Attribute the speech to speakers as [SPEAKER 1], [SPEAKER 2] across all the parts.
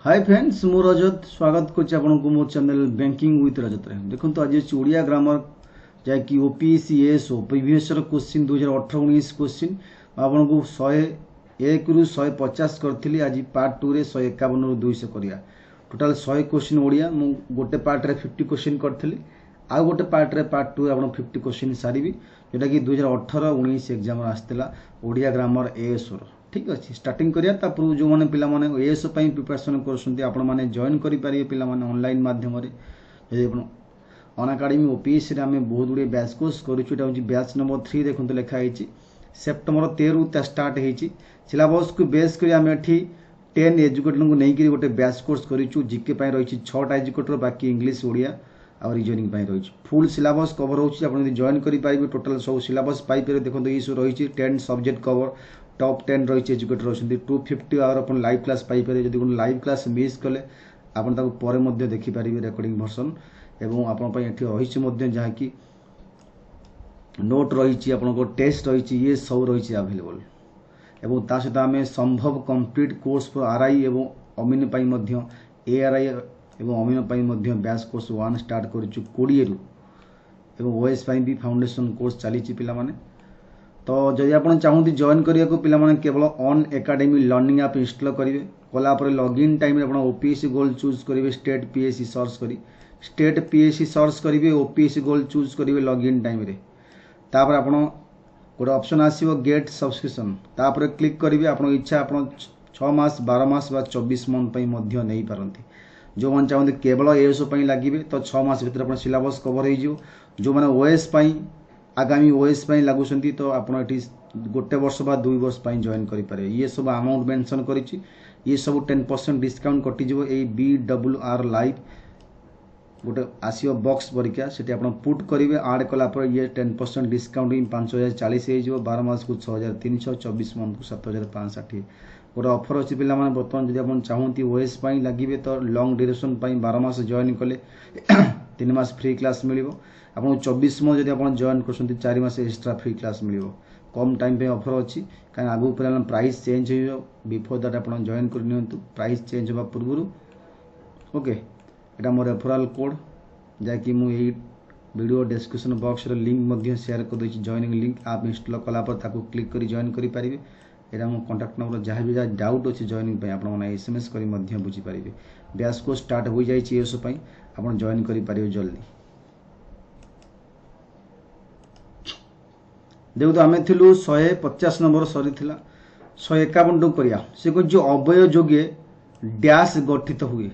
[SPEAKER 1] Hi friends मु रजत स्वागत करछि आपनको मो चैनल बैंकिंग विथ रजत रे। देखंतु आज ओडिया ग्रामर जाकि OPSC SO previous year question 2018-19 question आपनको 101 रु 150 करथिली। आज पार्ट 2 रे 151 रु 200 करिया। टोटल 100 क्वेश्चन ओडिया मु गोटे पार्ट रे 50 क्वेश्चन करथिली। आ गोटे पार्ट रे पार्ट 2 आपन 50 क्वेश्चन सारिबी जेटा कि 2018-19 एग्जाम आस्तेला ओडिया ग्रामर एएसओ। ठीक अच्छे स्टार्टिंग करिया तापर जो मैंने पिला माने एएसओ पई प्रिपरेशन करछन्ती आपण माने जॉइन करि पारिबे पिला माने ऑनलाइन माध्यम रे। जे आपण अन अकाडमी ओपीएससी रे हमें बहुत गुडे बैच कोर्स करूछु। एटा होची बैच नंबर 3 देखंतु लेखा आइछि सेप्टेम्बर 13 ता स्टार्ट हेछि। सिलेबस को बेस करी हमें एठी 10 एजुकेटर को नहीं करी गोटे बैच कोर्स करिछु। जीके पई रहिछि 6टा एजुकेटर बाकी इंग्लिश ओडिया और रीजनिंग पई रहिछि। फुल सिलेबस कवर होछि आपण यदि जॉइन करि पारिबे टोटल सब सिलेबस पाई पारे। देखंतु इशू रहिछि 10 सब्जेक्ट कवर टॉप 10 रही एजुकेटर अच्छे 250 आवर अपन लाइव क्लास पाइपर। जब कोई लाइव क्लास मिस कले आपन ताको परे मध्य देखि पारिबे रेकॉर्डिंग वर्जन एवं आपन पई एठी रहिछि मध्य जहा कि नोट रहिछि आपन को टेस्ट रहिछि ये सब रहिछि अवेलेबल। एवं ता सहित आमे संभव कंप्लीट कोर्स फॉर आरआई एवं अमीन पई मध्य एआरआई एवं अमीन पई मध्य बैच कोर्स 1 स्टार्ट करिछु 20 रु एवं ओएस पई भी फाउंडेशन कोर्स चलीछि पिला माने। तो जदि आप चाहती जॉइन करिया को पिला माने केवल on academy learning app install करेंगे। कला लॉगिन टाइम रे ओपीएससी गोल्ड चूज करेंगे। स्टेट पीएससी सर्च करी स्टेट पीएससी सर्च करेंगे ओपीएससी गोल्ड चूज करेंगे लॉगिन टाइम रे। तापर आप गोटे ऑप्शन आसीबो गेट सब्सक्रिप्शन तापर क्लिक करेंगे। आप इच्छा आप 6 मास 12 मास बा 24 मंथ पई मध्य नहीं पारंती। जो मैंने चाहते केवल एएसओ पई लागिबे तो 6 मास भीतर अपन सिलेबस कवर हो जिवो। जो मैंने ओएस पई आगामी ओएस पई लागुसंती तो आपण एठी गोटे वर्ष बा 2 वर्ष पई जॉइन करि पारे। ये सब अमाउंट मेंशन करिछि। ये सब 10% डिस्काउंट कटि जिवो। ए बीडब्ल्यूआर लाइव गोटे आसीओ बॉक्स परीक्षा सेठी आपण पुट करिवे ऐड कला पर ये 10% डिस्काउंट 5040 हे जिवो। 12 मास को 6300 24 मंथ को 7560 गोटे ऑफर अछि पिला माने। बर्तमान जदि आपण चाहंती ओएस पई लागिवे तो लॉन्ग ड्यूरेशन पई 12 मास जॉइन कले 3 मास फ्री क्लास मिलिबो। आपन 24 मंथ जदि आपन जॉइन करसंती 4 मास एक्स्ट्रा फ्री क्लास मिलिबो। कम टाइम पे ऑफर अछि कान आगु पिला प्राइस चेंज होइयो। बिफोर दैट आपन जॉइन कर नियंतु प्राइस चेंज होबा पूर्वरु। ओके एटा मोर रेफरल कोड जाकि मु एई वीडियो डिस्क्रिप्शन बॉक्स रे लिंक मध्ये शेयर कर दै छी। जॉइनिंग लिंक आप इंस्टॉल कला पर ताको क्लिक करी जॉइन करि पारिबे। एटा मो कांटेक्ट नंबर जहाँ भी डाउट अछि जॉइनिंग पे आपन माने एसएमएस करी मध्ये बुझी पारिबे। बैच को स्टार्ट हो जाई छी एसो पई आपन जॉइन करि पारिबे जल्दी। देखो तो आम थिलु 150 नंबर सरी 151 करिया से जो अवय जोगे डैश गठित हुए।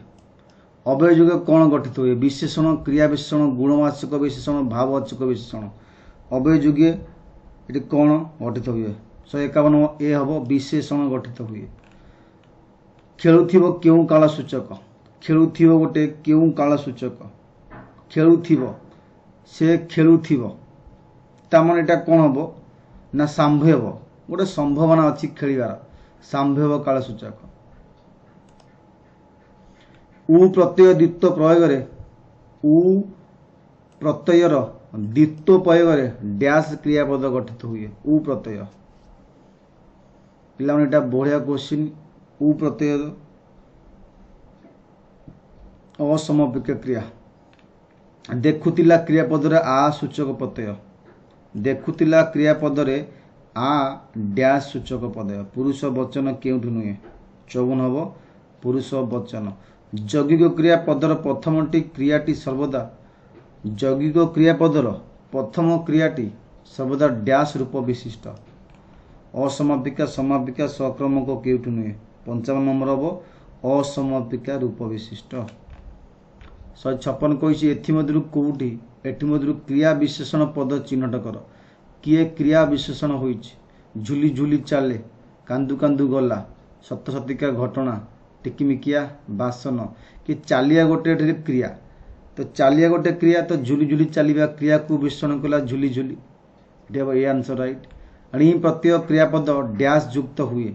[SPEAKER 1] अवय जोगे कौन गठित हुए? विशेषण क्रिया विशेषण गुणवाचक विशेषण भाववाचक विशेषण। अवय जोगे ये कौन गठित हुए? 151 ए हम विशेषण गठित हुए। खेलुथिबो केउ काल सूचक खेलुथिबो गोटे केउ काल सूचक खेलुथिबो से खेलुथिबो तामन एटा कौन हम ना संभव गोटे संभावना अच्छी खेलिवार संभव काल सूचक। उ प्रत्यय द्वित्व प्रयोग रे उ प्रत्ययर द्वित्व प्रयोग रे डैश क्रियापद गठित हुए। उ प्रत्यय पिला एटा बढ़िया क्वेश्चन। उ प्रत्यय असमापिक क्रिया देखुतिला क्रियापद रे आ सूचक प्रत्यय देखुतिला क्रियापद रे आ डैश सूचक पद। पुरुष वचन केउठु नुहे 54 हबो पुरुष वचन। यौगिक क्रियापदर प्रथमटी क्रियाटी सर्वदा यौगिक क्रियापदर प्रथम क्रियाटी सर्वदा डैश रूप विशिष्ट। असमापिका समापिका सक्रमक केउठु नुहे 55 नंबर हबो असमापिका रूप विशिष्ट। 156 कहिछि एथिमध्यरु कोउठी एथिमध्यरु क्रिया विशेषण पद चिन्हट कर। किए क्रिया विशेषण होइछि? झुली झुली चाले कांदू कांदू गला सत सतिका घटना टिकिमिकिया बासन कि चालिया गोटे क्रिया। तो चालिया गोटे क्रिया तो झुली झुली चलिबा क्रिया को विशेषण कला झुली झुली। देव ए आंसर राइट। अणि प्रत्यय क्रियापद डैश युक्त हुए।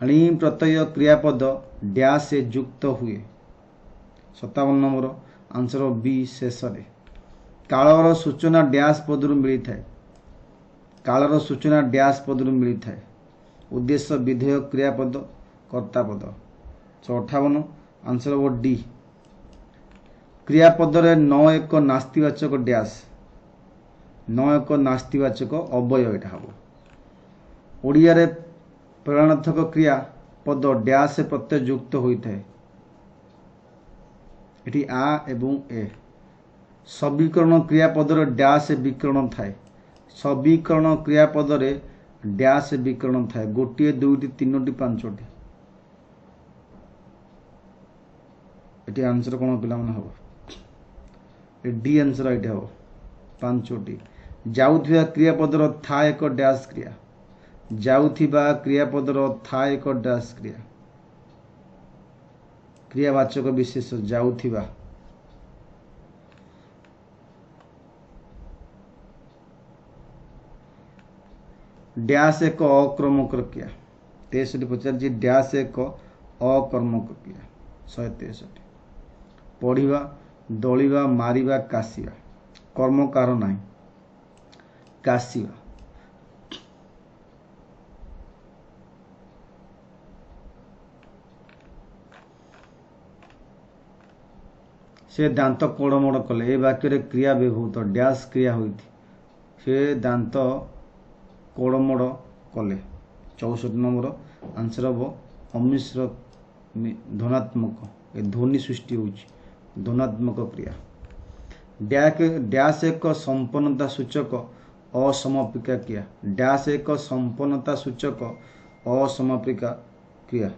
[SPEAKER 1] अणि प्रत्यय क्रियापद डैश से युक्त हुए। 57 नंबर आंसर बी शेष रे। कालर सूचना डैश पदरु मिली थाए। कालर सूचना डैश पदरु मिली थाए। उद्देश्य विधेय क्रियापद कर्तापद। 158 आंसर हम डी। क्रियापद न एक नास्तिवाचक डैश, न एक नास्तिवाचक अवयव यहाँ हम। ओडिया रे प्रेरणार्थक क्रिया पद डैश प्रत्यय युक्त होता है, ये आ एवं ए। सबीकरण क्रियापदर डैश विकरण थाए, सबीकरण क्रियापदर डैश विकरण थाए, गोटे दुईटी तीनोटी पांचटी। ये आंसर कौन पिला हम, डी आंसर ये हम पांचटी। जाउथिबा क्रियापदर था एक डैश क्रिया, जाउथिबा क्रियापदर था एक डैश क्रिया, क्रियावाचक विशेष जाउथिबा। डैश एक अकर्मक क्रिया, 63 पचार डैश एक अकर्मक क्रिया 163। पढ़िबा, दलिबा, मारिबा, काशिबा, कर्म कार नाही, काशिबा। से दांत कोड़मोड़ कले, ए वाक्य क्रिया व्यवहृत डैश क्रिया होती, से दांत कोड़मोड़ कले। 64 नंबर आंसर हम अमिश्र ध्वनात्मक, ध्वनि सृष्टि होची ध्वनात्मक क्रिया। डैश एक संपन्नता सूचक असमापिका क्रिया, डैश एक संपन्नता सूचक असमापिका क्रिया।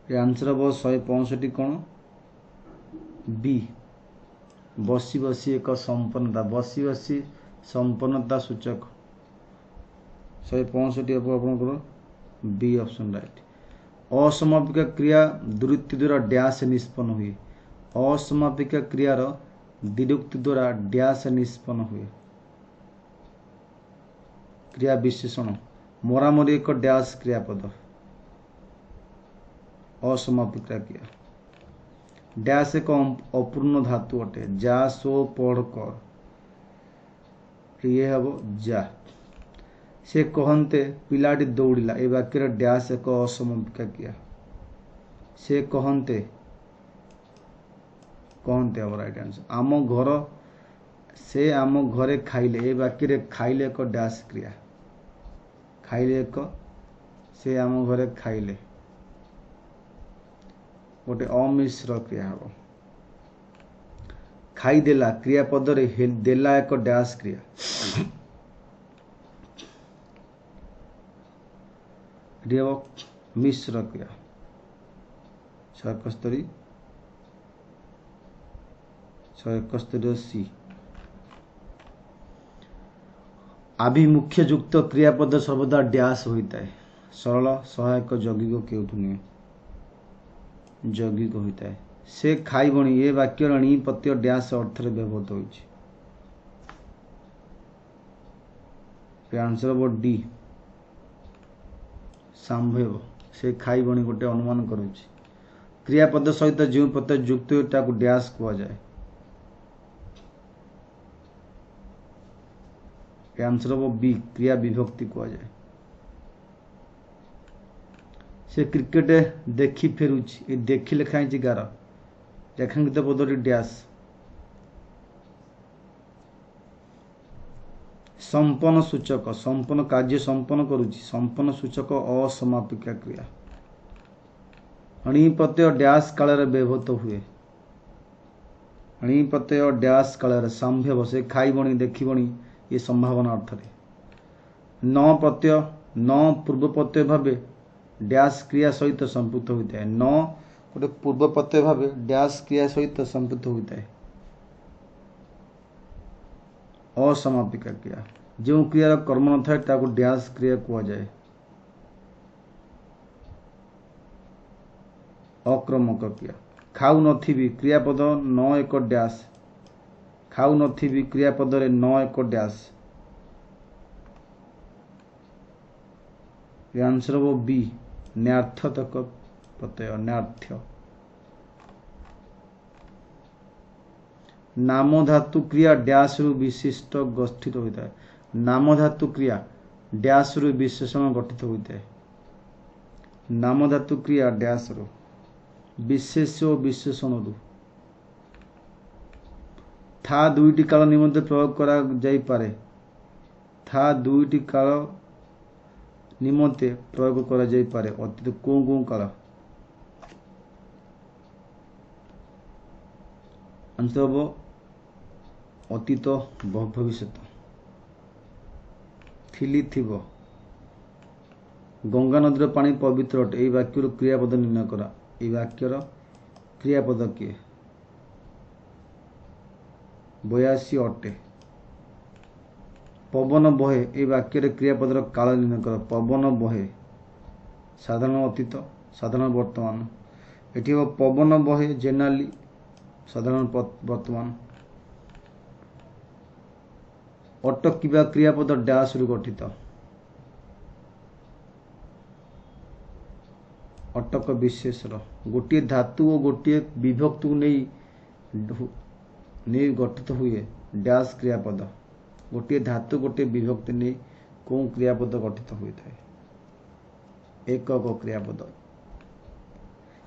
[SPEAKER 1] ये आंसर हम 165 कौन बी। बसी बसी एक संपन्नता, बसी बसी संपन्नता सूचक 165 आप बी ऑप्शन राइट। असमापिका क्रिया दुरुक्ति द्वारा डैश निष्पन्न हुए, असमापिका क्रियार दिरुक्ति द्वारा डैश निष्पन्न हुए। क्रिया विशेषण मरामरी एक डैश क्रियापद, असमापिका क्रिया। डैश एक अपूर्ण धातु अटे, जा सो पढ़ कर, ये हम जा। से कहते पिलाटी दौड़िला, ए वाक्य डैश एक असमापिका क्रिया। से कहते कहते हम राइट आंसर। आम घर, से आम घरे खाइले, ए वाक्य खाइले एक डैश क्रिया, खाइले एक, से आम घरे खाइले गोटे अमिश्र क्रिया हम। खाईदेला क्रियापद देला एक डैश क्रिया, मिश्र क्रिया 171 सी। आभिमुख्य युक्त क्रियापद सर्वदा डैश होता है, सरल सहायक यौगिक केउठु नुहे, यौगिक होता है। से खाइबणी, ये वाक्य णी प्रत्यय डैश अर्थ व्यवहृत होइछि। आंसर हम डी संभव। से खाइबणी गोटे अनुमान करुछि, क्रियापद सहित जो प्रत्यय युक्त हुए ताकू डैश कह जाए। आंसर हम बी क्रिया विभक्ति कह जाए। से क्रिकेट देखी फेरुछि, ये देखी लिखा है गार, रेखांकित पदटी डैश। संपन्न सूचक, संपन्न कार्य संपन्न करुछि, संपन्न सूचक असमापिका क्रिया। अणी प्रत्यय डैश काल व्यवहृत हुए, अणी प्रत्यय डैश काल संभव। से खाइबणी देखिबणी ये संभावना अर्थ रे। न प्रत्यय न पूर्व प्रत्यय भावे डैश क्रिया सहित संपृक्त होता है, न गोटे पूर्व प्रत्यय भावे डैश क्रिया सहित संपृक्त होता है। असमापिका क्रिया, जो क्रियार कर्म न थाए ताकू डैश क्रिया कह जाए। अक्रमक क्रिया खाऊ नथिबी क्रियापद न एक डैश, खाऊ नथिबी क्रियापद रे न एक डैश। आंसर वो बी न्यार्थतक प्रत्यय, न्यार्थ्य। नाम धातु क्रिया डैश रु विशिष्ट गठित होता है, नाम धातु क्रिया डैश रु विशेषण गठित होता है। नाम धातु क्रिया डैश रु विशेष और विशेषण था दुईटी काल निमंते प्रयोग करा जाई पारे था दुईटी काल निमंते प्रयोग करा जाई पारे अतीत को काल आंसर हम अतीत भविष्य थिली थिबो गंगा नदीर पानी पवित्र अटे यह वाक्यर क्रियापद निर्णय करा यह वाक्यर क्रियापद किए 82 अटे पवन बहे यह वाक्य क्रियापदर काल निर्णय कर पवन बहे साधारण अतीत साधारण वर्तमान एटी हम पवन बहे जेनराली साधारण वर्तमान अटकिबा क्रियापद डैश रु गठित अटक विशेषर गोटे धातु और गोटे विभक्ति नहीं गठित हुए डैश क्रियापद गोटे धातु गोटे विभक्ति नहीं कौन क्रियापद गठित होता है एकक क्रियापद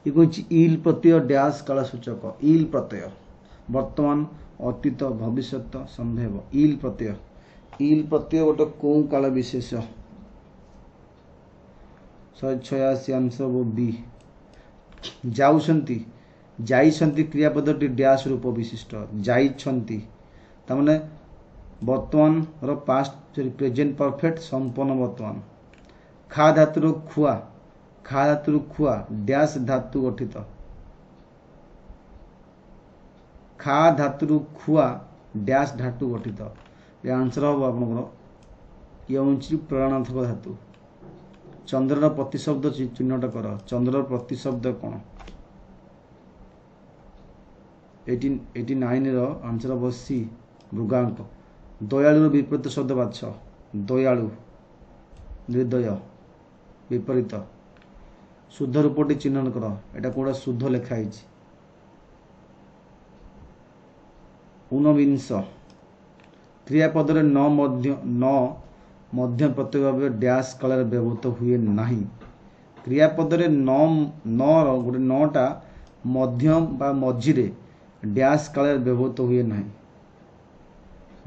[SPEAKER 1] ये इल प्रत्यय डैश काल सूचक इल प्रत्यय वर्तमान अतीत भविष्य संभव इल प्रत्यय गोटे कौन काल विशेष 186 आंसर वो बी जाउछंती जाइछंती क्रियापदटी डैश रूप विशिष्ट जाइछंती तामने वर्तमान रो पास्ट प्रेजेंट परफेक्ट संपन्न वर्तमान खा धातुर खुआ डैश धातु गठित खा धातुर खुआ डैश धातु गठित ये आंसर हम आपनकर ये होछि प्राणार्थक धातु चंद्रर प्रतिशब्द चिन्हट कर चंद्रर प्रतिशब्द कौन 89 रो आंसर हम सी मृगांक दयालु विपरीत शब्द बाछ दयालु निर्दय विपरीत शुद्ध रूपटी चिन्हन कर एटा कोडा शुद्ध लिखाई 19 क्रियापद न मध्य प्रत्यय भाव डैश काल व्यवहृत हुए नहीं क्रियापद न गोटे नटा मध्य बा मझिरे डैश काल व्यवहृत हुए नहीं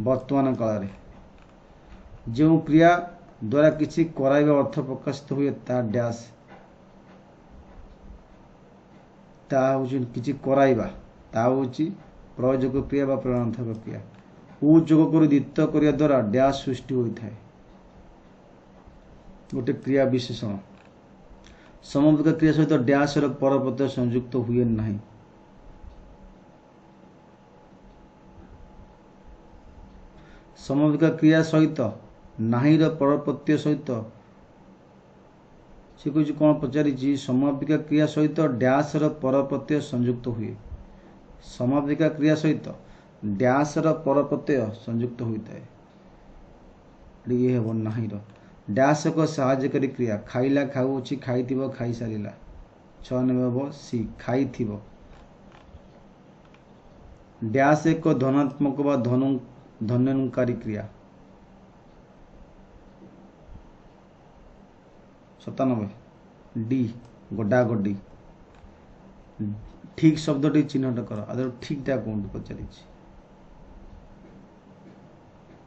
[SPEAKER 1] वर्तमान काल जो क्रिया द्वारा किसी कराइबा अर्थ प्रकाशित हुए ता डैश ता किसी कराइबा ता प्रयोजक क्रिया बा प्राणार्थक क्रिया उ जोग कर द्वितीय क्रिया द्वारा डैश सृष्टि होता है गोटे क्रिया विशेषण समविक क्रिया सहित डैश पर प्रत्यय संयुक्त हुए नहीं समविक क्रिया सहित नाही पर प्रत्यय सहित से कुछ कौन पचारि समविक क्रिया सहित डैश पर प्रत्यय संयुक्त हुए समविक क्रिया सहित डैश पर प्रत्यय संयुक्त होता है ये हे नाही डैश एक सहायकारी क्रिया खाइला खाऊची खाइथिबो खाई सारिला 96 सी खाइथिबो डैश एक धनात्मक बा धन्यनुकारी क्रिया 97 डी गोडा गोडी ठीक शब्दटी चिन्हट कर आदर ठीकटा कौन पचारि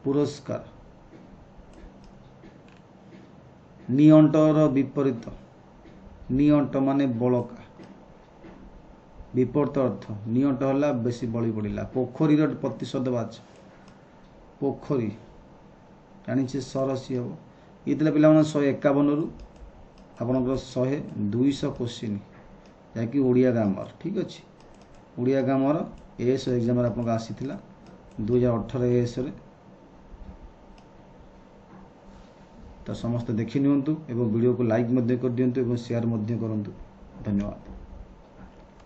[SPEAKER 1] पुरस्कार निअंटर विपरीत निअंट माने बलका विपरीत अर्थ निअंट हला बेसी बली पड़िला पोखरी प्रतिशत बाच पोखरी जानी सरसी हम ये पिला 151 रु आपनकर 100 200 क्वेश्चन जहाँकि ओडिया ग्रामर ठीक अच्छे ओडिया ग्रामर एएस एग्जाम आपन आसीथिला 2018 एएस रे तो समस्त देखि नियंतु एवं वीडियो को लाइक कर दियंतु एवं शेयर करूँ धन्यवाद।